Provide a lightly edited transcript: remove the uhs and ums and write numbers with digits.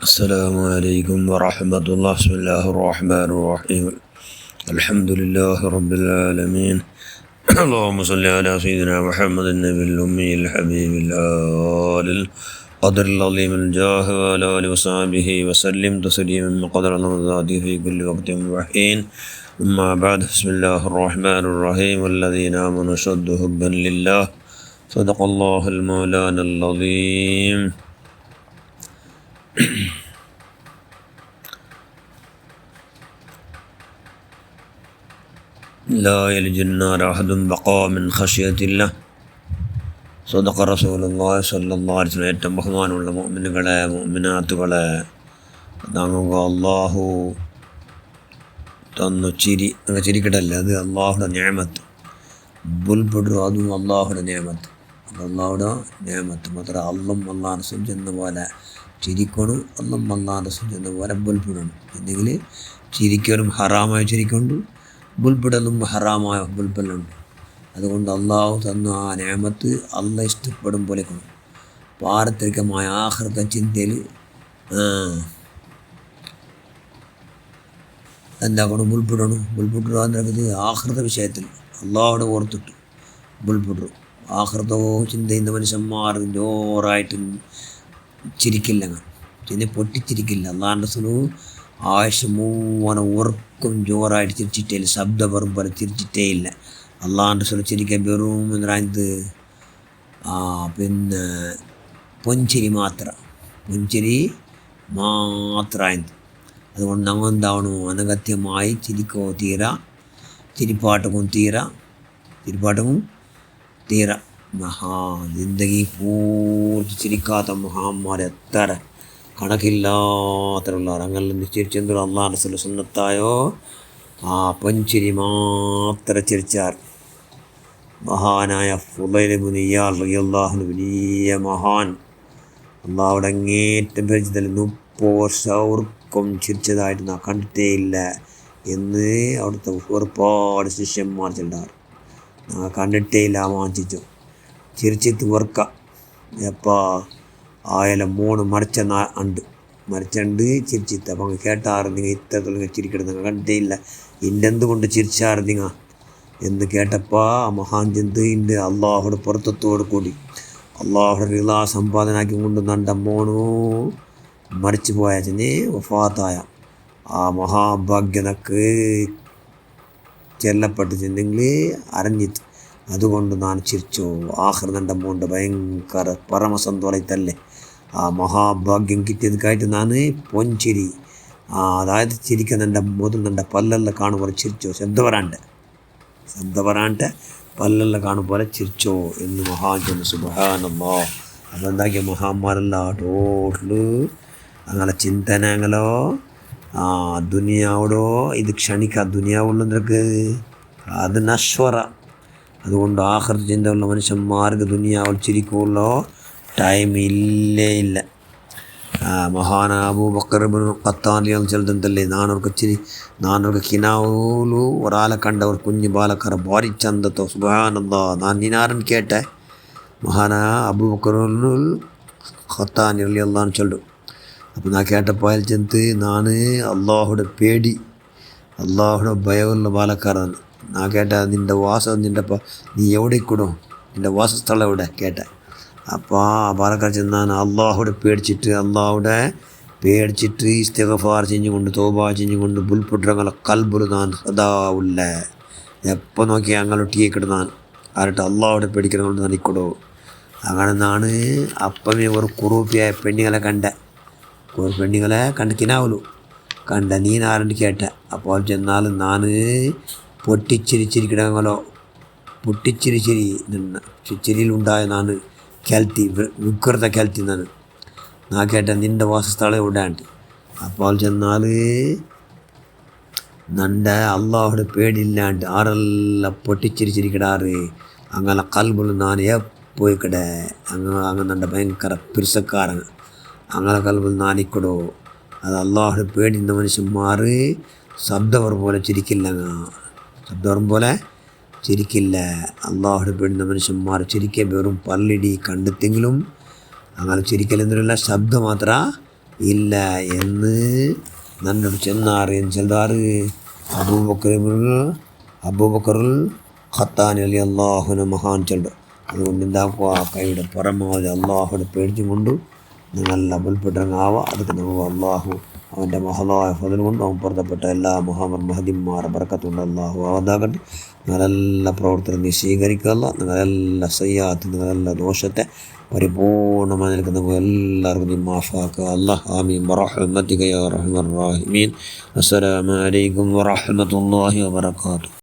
السلام عليكم ورحمة الله. بسم الله الرحمن الرحيم. الحمد لله رب العالمين. اللهم صل على سيدنا محمد النبي الأمي الحبيب الآل القدر العظيم الجاه وعلى آله وصحبه وسلم تسليما قدر الله في كل وقت وحين. أما بعد، بسم الله الرحمن الرحيم. والذين آمنوا أشد حبا لله. صدق الله المولانا العظيم. لا يلج النار أحد بقى من خشية الله. صدق رسول الله صلى الله عليه وسلم. ഏറ്റവും ബഹുമാനമുള്ള മുഅ്മിനുകളെ മുഅ്മിനാത്തുകളെ, നമുക്ക് അള്ളാഹു തന്നു ചിരി. അങ്ങ് ചിരിക്കട്ടല്ലേ, അത് അള്ളാഹുടെ നിഅമത്ത്. ബുൽബുഡു അതും അള്ളാഹുടെ നിഅമത്ത്. അള്ളാഹുടെ നിഅമത്ത് മാത്രം. അള്ളം അള്ളാഹ് സുജെന്ന പോലെ ചിരിക്കണം, അള്ളം അള്ളാഹ് സുജെന്ന പോലെ ബുൽബുടണം. എന്തെങ്കിൽ ചിരിക്കലും ഹറാമായ ചിരിക്കൊണ്ട്, ബുൽബിടലും ഹറാമായ ബുൽബലുണ്ട്. അതുകൊണ്ട് അള്ളാഹു തന്ന ആ നിഅമത്ത് അള്ളാഹ് ഇഷ്ടപ്പെടും പോലെ കൊണ്ട് പാരത്രികമായ ആഖിറത്തെ ചിന്തയിൽ എന്താക്കണം, ബുൽബിടണം. ബുൽബിടുന്നത് ആഖിറത്തെ വിഷയത്തിൽ അള്ളാഹുടെ ഓർത്തിട്ട് ബുൽബിടും. ആഖിറത്തോ ചിന്ത ചെയ്യുന്ന മനുഷ്യന്മാർ ജോറായിട്ട് ചിരിക്കില്ല, പിന്നെ പൊട്ടിച്ചിരിക്കില്ല. അള്ളാഹുൻ്റെ റസൂൽ ആയുഷ് മൂവനെ ഉറക്കും ജോറായിട്ട് ചിരിച്ചിട്ടേ ഇല്ല, ശബ്ദപറും പോലെ ചിരിച്ചിട്ടേ ഇല്ല. അള്ളാഹുൻ്റെ റസൂൽ ചിരിക്കാൻ വെറും എന്ത് പിന്നെ പൊഞ്ചിരി മാത്രമായത്. അതുകൊണ്ട് നമ്മൾ എന്താവണു, അനഗത്യമായി ചിരിക്കോ തീരാ, ചിരിപ്പാട്ടക്കും തീരാ. ജിന്ദഗി പൂർത്തി ചിരിക്കാത്ത മഹാന്മാർ എത്ര കണക്കില്ലാത്തവരുള്ള അങ്ങനെ നിശ്ചയിച്ചെന്തോ അള്ളാഹുൻ്റെ റസൂൽ സുന്നത്തായോ ആ പൊഞ്ചിരി മാത്രം ചിരിച്ചാർ. മഹാനായ ഫുളൈൽ ഇബ്നു ഇയാദ് റളിയല്ലാഹു അൻഹു വലിയ മഹാൻ, അള്ളാഹുവിടെ അങ്ങേറ്റം പരിചിതൽ 30 വർഷം ചിരിച്ചതായിട്ട് നാം കണ്ടിട്ടേ ഇല്ല എന്ന് അവിടുത്തെ ഒരുപാട് ശിഷ്യന്മാർ ചെല്ലാറ്. നാം കണ്ടിട്ടേ ഇല്ല. വാഞ്ചിച്ചു ചിരിച്ചിട്ട് വർക്ക എപ്പാ ആയാലും 3 മറിച്ചുണ്ട് ചിരിച്ചിട്ട്. അപ്പം അങ്ങ് കേട്ടാറ്, നിങ്ങൾ ഇത്തരത്തിൽ ചിരിക്കണം, നിങ്ങൾ കണ്ടിട്ടേ ഇല്ല, ഇൻ്റെന്തുകൊണ്ട് ചിരിച്ചാറ് നിങ്ങൾ എന്ന് കേട്ടപ്പോൾ ആ മഹാൻ ചിന്തയിൻ്റെ അള്ളാഹുടെ പുറത്തത്തോട് കൂടി അള്ളാഹുടെ റിള സമ്പാദനാക്കി കൊണ്ട് നണ്ട മോണു മരിച്ചു പോയ വഫാത്തായ ആ മഹാഭാഗ്യനക്ക് ചെല്ലപ്പെട്ടിട്ടുണ്ടെങ്കിൽ അറിഞ്ഞിട്ട് അതുകൊണ്ട് ഞാൻ ചിരിച്ചു. ആഖിർ നണ്ട മോണ്ട് ഭയങ്കര പരമസന്തോഷത്തല്ലേ ആ മഹാഭാഗ്യം കിട്ടിയതൊക്കെയായിട്ട് ഞാൻ പൊഞ്ചിരി, അതായത് ചിരിക്കുന്നുണ്ട് മുതൽ നണ്ട പല്ലെല്ലാം കാണുമ്പോൾ ചിരിച്ചോ, ശബ്ദം വരാണ്ട് പല്ലെല്ലാം കാണുമ്പോൾ ചിരിച്ചോ എന്ന് മഹാൻ ചെന്ന്. സുബ്ഹാനല്ലാഹ്. അപ്പോൾ എന്താക്കിയ മഹാന്മാരെല്ലാം ടോട്ടല് അങ്ങനെ ചിന്തനങ്ങളോ ദുനിയാവോടോ ഇത് ക്ഷണിക്കുക. ദുനിയാവുള്ളതൊക്കെ അത് നശ്വര. അതുകൊണ്ട് ആഖിറത്ത് ചിന്തയുള്ള മനുഷ്യന്മാർക്ക് ദുനിയാവിൽ ചിരിക്കുള്ളോ ടൈം ഇല്ല. മഹാന അബൂബക്കർ ഇബ്നു ഖത്താദ് ചെലുത്തല്ലേ, നാനൂർക്ക് കിനാവൂലു ഒരാളെ കണ്ടവർ കുഞ്ഞു ബാലക്കർ ഭാരി ചന്തത്തോ. സുബ്ഹാനല്ലാഹ്. ഞാൻ നീനാരൻ കേട്ടെ മഹാന അബൂബക്കർ ഖത്താദ് റളിയല്ലാഹു അൻഹു ചൊല്ലും. അപ്പോൾ ഞാൻ കേട്ടപ്പോൾ അയാൾ ചെന്ന് ഞാൻ അള്ളാഹുടെ പേടി, അള്ളാഹുടെ ഭയമുള്ള ബാലക്കാരാണ്. ഞാൻ കേട്ട നിൻ്റെ നീ എവിടെ കൂടോ, നിൻ്റെ വാസസ്ഥലം എവിടെ കേട്ടെ. അപ്പോൾ ആ പാലക്കാർ ചെന്നാൽ അള്ളാഹുടെ പേടിച്ചിട്ട് ഇസ്തിഗ്ഫാർ ചെഞ്ഞുകൊണ്ട് തൗബ ചെഞ്ഞുകൊണ്ട് ബുൽപുട്ടങ്ങളെ കൽബുൽ ഞാൻ സദാ ഉള്ള എപ്പോൾ നോക്കി അങ്ങനെ ഒട്ടിയേക്കിടുന്നാൻ ആരുടെ അള്ളാഹുടെ പേടിക്കണം കൊണ്ട് നനിക്കൊടോ. അങ്ങനെ ഞാൻ അപ്പമേ ഒരു കുറുപ്പിയായ പെണ്ണുങ്ങളെ കണ്ട് കിനാവലു കണ്ട നീനാരണ്ട് കേട്ട. അപ്പോൾ ചെന്നാൽ ഞാൻ പൊട്ടിച്ചിരിച്ചിരിക്കണങ്ങളോ ചിരിയിലുണ്ടായ ഞാൻ വികൃത കേൾത്തി ഞാൻ കേട്ട നിൻ്റെ വാസസ്ഥലം എവിടെയാണ്ട്. അപ്പോൾ ചെന്നാൽ നണ്ട അള്ളാഹുടെ പേടിയില്ലാണ്ട് ആരെല്ലാം പൊട്ടിച്ചിരിച്ചിരിക്കടാറ് അങ്ങനെ കൽബുൾ ഞാൻ പോയിക്കടേ അങ്ങനെ നണ്ട ഭയങ്കര പിരിസക്കാരൻ അങ്ങനെ കൽബുൾ നാനിക്കടോ. അത് അള്ളാഹുടെ പേടിയുന്ന മനുഷ്യന്മാർ ശബ്ദവർ പോലെ ചിരിക്കില്ല. അള്ളാഹുടെ പേടുന്ന മനുഷ്യന്മാർ ചിരിക്കാൻ വെറും പല്ലിടി കണ്ടെത്തെങ്കിലും അങ്ങനെ ചിരിക്കലെന്നില്ല ശബ്ദം മാത്രമേ ഇല്ല എന്ന് നന്നോട് ചെന്നറിയും ചെല്ലാറ് അബൂബക്കറുൽ ഖത്താനി അലി അള്ളാഹുന മഹാൻ ചെല്ലും. അതുകൊണ്ട് എന്താക്കുക, കൈയുടെ പരമാവധി അള്ളാഹുടെ പേടിച്ചും കൊണ്ട് നിങ്ങളെല്ലാം ബലപ്പെട്ടങ്ങാവുക. അതൊക്കെ നമുക്ക് അള്ളാഹു അവൻ്റെ മഹദായ ഫضل കൊണ്ട് അവൻ പുറത്തപ്പെട്ട എല്ലാ മുഹമ്മദ് മഹദിമാരെ ബർക്കത്തുണ്ട് അള്ളാഹു അതാകട്ടെ. നിങ്ങളെല്ലാ പ്രവർത്തനം നീ സ്വീകരിക്കുക. നിങ്ങളെല്ലാ സയ്യാത്ത്, നിങ്ങളെല്ലാ ദോഷത്തെ പരിപൂർണമായി നിൽക്കുന്ന എല്ലാവർക്കും നീ മാഫാക്കുക അല്ലാഹ്. ആമീൻ ബിറഹ്മതിക യാ അർഹമർ റഹീമീൻ. അസ്സലാമു അലൈക്കും വറഹ്മത്തുള്ളാഹി വബറകാതുഹു.